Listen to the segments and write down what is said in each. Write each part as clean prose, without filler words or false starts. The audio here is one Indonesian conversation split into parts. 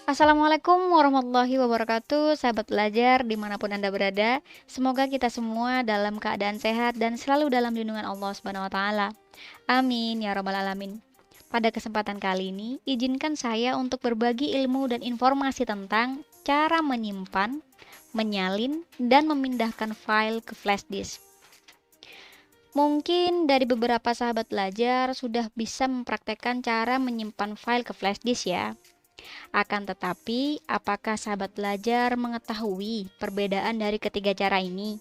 Assalamualaikum warahmatullahi wabarakatuh, sahabat belajar dimanapun Anda berada. Semoga kita semua dalam keadaan sehat dan selalu dalam lindungan Allah Subhanahu wa Ta'ala. Amin ya Rabbal 'Alamin. Pada kesempatan kali ini, izinkan saya untuk berbagi ilmu dan informasi tentang cara menyimpan, menyalin, dan memindahkan file ke flash disk. Mungkin dari beberapa sahabat belajar sudah bisa mempraktekkan cara menyimpan file ke flash disk ya. Akan tetapi, apakah sahabat belajar mengetahui perbedaan dari ketiga cara ini?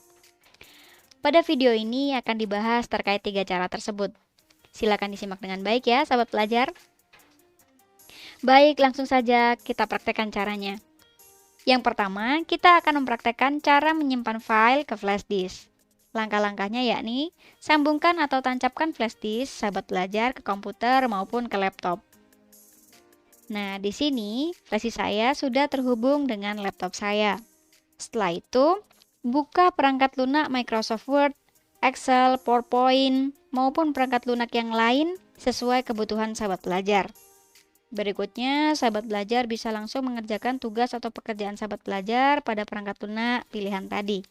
Pada video ini akan dibahas terkait tiga cara tersebut. Silakan disimak dengan baik ya, sahabat belajar. Baik, langsung saja kita praktekkan caranya. Yang pertama, kita akan mempraktekkan cara menyimpan file ke flash disk. Langkah-langkahnya yakni, sambungkan atau tancapkan flash disk sahabat belajar ke komputer maupun ke laptop. Nah, di sini flash disk saya sudah terhubung dengan laptop saya. Setelah itu, buka perangkat lunak Microsoft Word, Excel, PowerPoint, maupun perangkat lunak yang lain sesuai kebutuhan sahabat belajar. Berikutnya, sahabat belajar bisa langsung mengerjakan tugas atau pekerjaan sahabat belajar pada perangkat lunak pilihan tadi.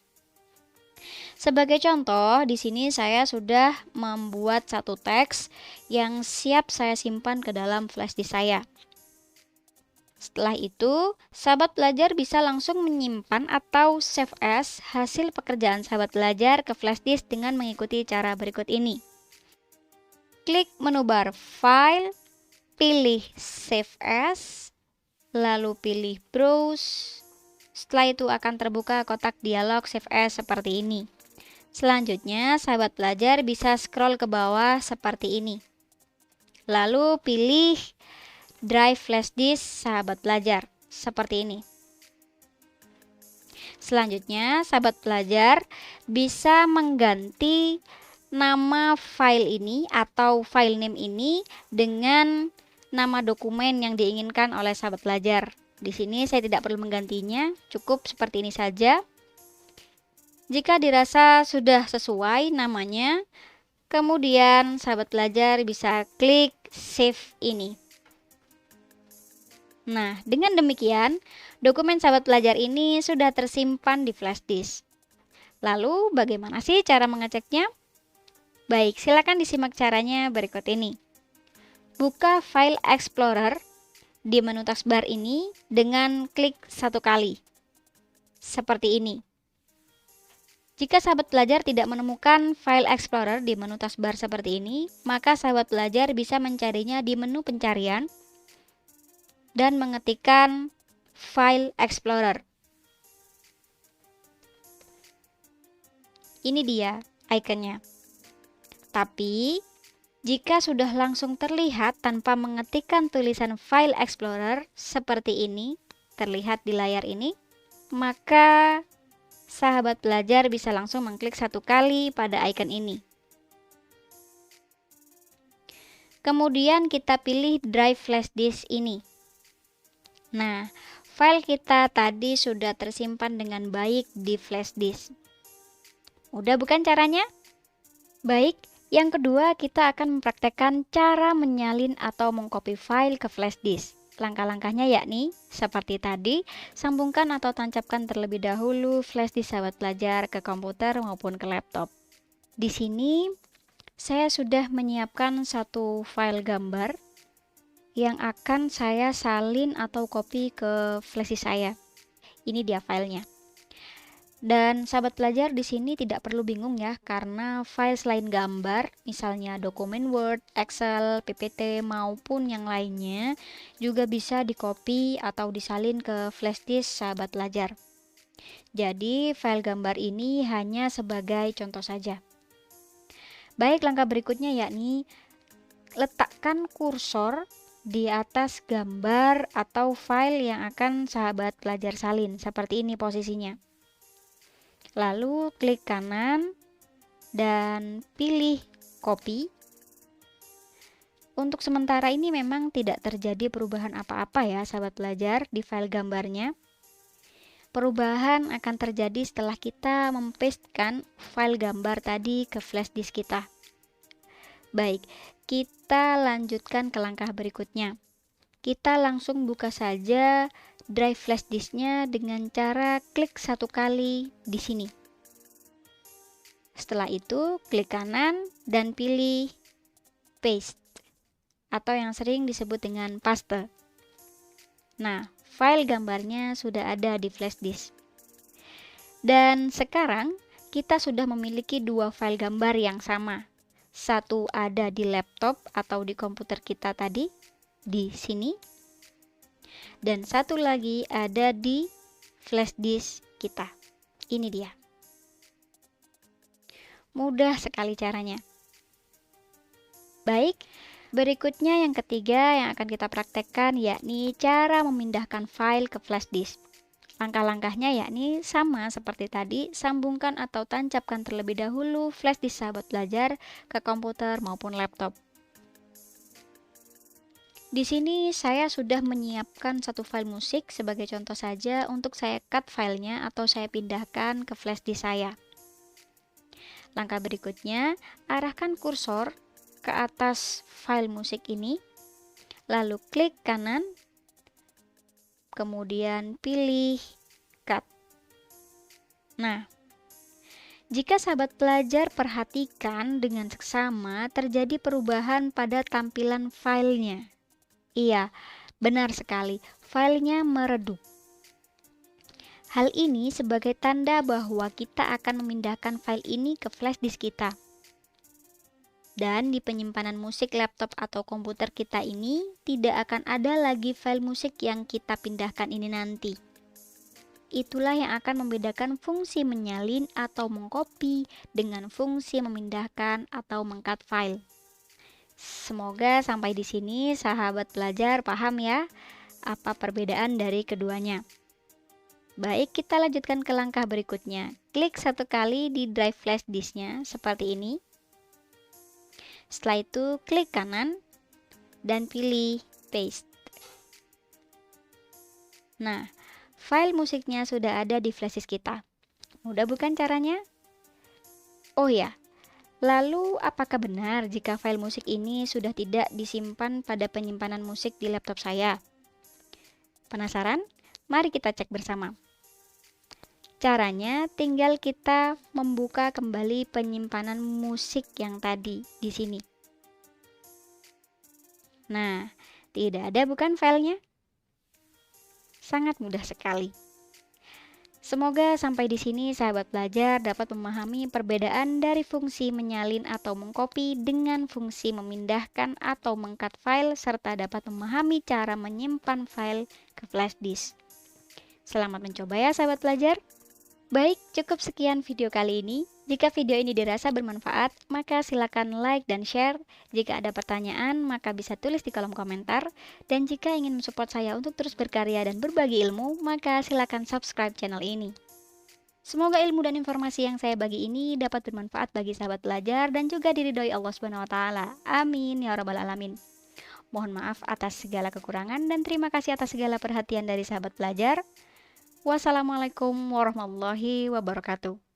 Sebagai contoh, di sini saya sudah membuat satu teks yang siap saya simpan ke dalam flash disk saya. Setelah itu, sahabat belajar bisa langsung menyimpan atau save as hasil pekerjaan sahabat belajar ke flash disk dengan mengikuti cara berikut ini. Klik menu bar File, pilih Save As, lalu pilih Browse. Setelah itu akan terbuka kotak dialog Save As seperti ini. Selanjutnya, sahabat belajar bisa scroll ke bawah seperti ini. Lalu pilih Drive flash disk sahabat belajar, seperti ini. Selanjutnya, sahabat belajar bisa mengganti nama file ini atau file name ini dengan nama dokumen yang diinginkan oleh sahabat belajar. Di sini saya tidak perlu menggantinya, cukup seperti ini saja. Jika dirasa sudah sesuai namanya, kemudian sahabat belajar bisa klik save ini. Nah, dengan demikian, dokumen sahabat belajar ini sudah tersimpan di flash disk. Lalu, bagaimana sih cara mengeceknya? Baik, silakan disimak caranya berikut ini. Buka File Explorer di menu taskbar ini dengan klik satu kali. Seperti ini. Jika sahabat belajar tidak menemukan File Explorer di menu taskbar seperti ini, maka sahabat belajar bisa mencarinya di menu pencarian dan mengetikkan File Explorer. Ini dia ikonnya. Tapi, jika sudah langsung terlihat tanpa mengetikkan tulisan File Explorer seperti ini, terlihat di layar ini, maka sahabat belajar bisa langsung mengklik satu kali pada icon ini. Kemudian kita pilih Drive flash disk ini. Nah, file kita tadi sudah tersimpan dengan baik di flash disk. Mudah bukan caranya? Baik, yang kedua kita akan mempraktekkan cara menyalin atau mengcopy file ke flash disk. Langkah-langkahnya yakni, seperti tadi, sambungkan atau tancapkan terlebih dahulu flash disk sahabat belajar ke komputer maupun ke laptop. Di sini, saya sudah menyiapkan satu file gambar yang akan saya salin atau copy ke flash disk saya. Ini dia filenya. Dan sahabat belajar di sini tidak perlu bingung ya, karena file selain gambar, misalnya dokumen Word, Excel, PPT maupun yang lainnya juga bisa di-copy atau disalin ke flash disk sahabat belajar. Jadi file gambar ini hanya sebagai contoh saja. Baik, langkah berikutnya yakni letakkan kursor di atas gambar atau file yang akan sahabat belajar salin. Seperti ini posisinya. Lalu klik kanan dan pilih copy. Untuk sementara ini memang tidak terjadi perubahan apa-apa ya sahabat belajar di file gambarnya. Perubahan akan terjadi setelah kita mempastekan file gambar tadi ke flash disk kita. Baik, kita lanjutkan ke langkah berikutnya. kita langsung buka saja drive flash disknya dengan cara klik satu kali di sini. Setelah itu, klik kanan dan pilih paste atau yang sering disebut dengan paste. Nah, file gambarnya sudah ada di flash disk. Dan sekarang kita sudah memiliki dua file gambar yang sama. Satu ada di laptop atau di komputer kita tadi, di sini. Dan satu lagi ada di flash disk kita. Ini dia. Mudah sekali caranya. Baik, berikutnya yang ketiga yang akan kita praktekkan yakni cara memindahkan file ke flash disk. Langkah-langkahnya yakni sama seperti tadi, sambungkan atau tancapkan terlebih dahulu flash disk sahabat belajar ke komputer maupun laptop. Di sini saya sudah menyiapkan satu file musik sebagai contoh saja untuk saya cut filenya atau saya pindahkan ke flash disk saya. Langkah berikutnya, arahkan kursor ke atas file musik ini, lalu klik kanan, kemudian pilih cut. Nah, jika sahabat pelajar perhatikan dengan seksama terjadi perubahan pada tampilan filenya. Iya, benar sekali, filenya meredup. Hal ini sebagai tanda bahwa kita akan memindahkan file ini ke flash disk kita. Dan di penyimpanan musik laptop atau komputer kita ini tidak akan ada lagi file musik yang kita pindahkan ini nanti. Itulah yang akan membedakan fungsi menyalin atau mengcopy dengan fungsi memindahkan atau meng-cut file. Semoga sampai di sini sahabat pelajar paham ya apa perbedaan dari keduanya. Baik, kita lanjutkan ke langkah berikutnya. Klik satu kali di drive flash disknya seperti ini. Setelah itu, klik kanan dan pilih paste. Nah, file musiknya sudah ada di flash disk kita. Mudah bukan caranya? Oh ya, lalu apakah benar jika file musik ini sudah tidak disimpan pada penyimpanan musik di laptop saya? Penasaran? Mari kita cek bersama. Caranya tinggal kita membuka kembali penyimpanan musik yang tadi di sini. Nah, tidak ada bukan filenya? Sangat mudah sekali. Semoga sampai di sini sahabat belajar dapat memahami perbedaan dari fungsi menyalin atau mengcopy dengan fungsi memindahkan atau meng-cut file serta dapat memahami cara menyimpan file ke flash disk. Selamat mencoba ya sahabat belajar. Baik, cukup sekian video kali ini. Jika video ini dirasa bermanfaat, maka silakan like dan share. Jika ada pertanyaan, maka bisa tulis di kolom komentar. Dan jika ingin mensupport saya untuk terus berkarya dan berbagi ilmu, maka silakan subscribe channel ini. Semoga ilmu dan informasi yang saya bagi ini dapat bermanfaat bagi sahabat belajar dan juga diridhoi Allah Subhanahu wa taala. Amin ya rabbal alamin. Mohon maaf atas segala kekurangan dan terima kasih atas segala perhatian dari sahabat belajar. Wassalamualaikum warahmatullahi wabarakatuh.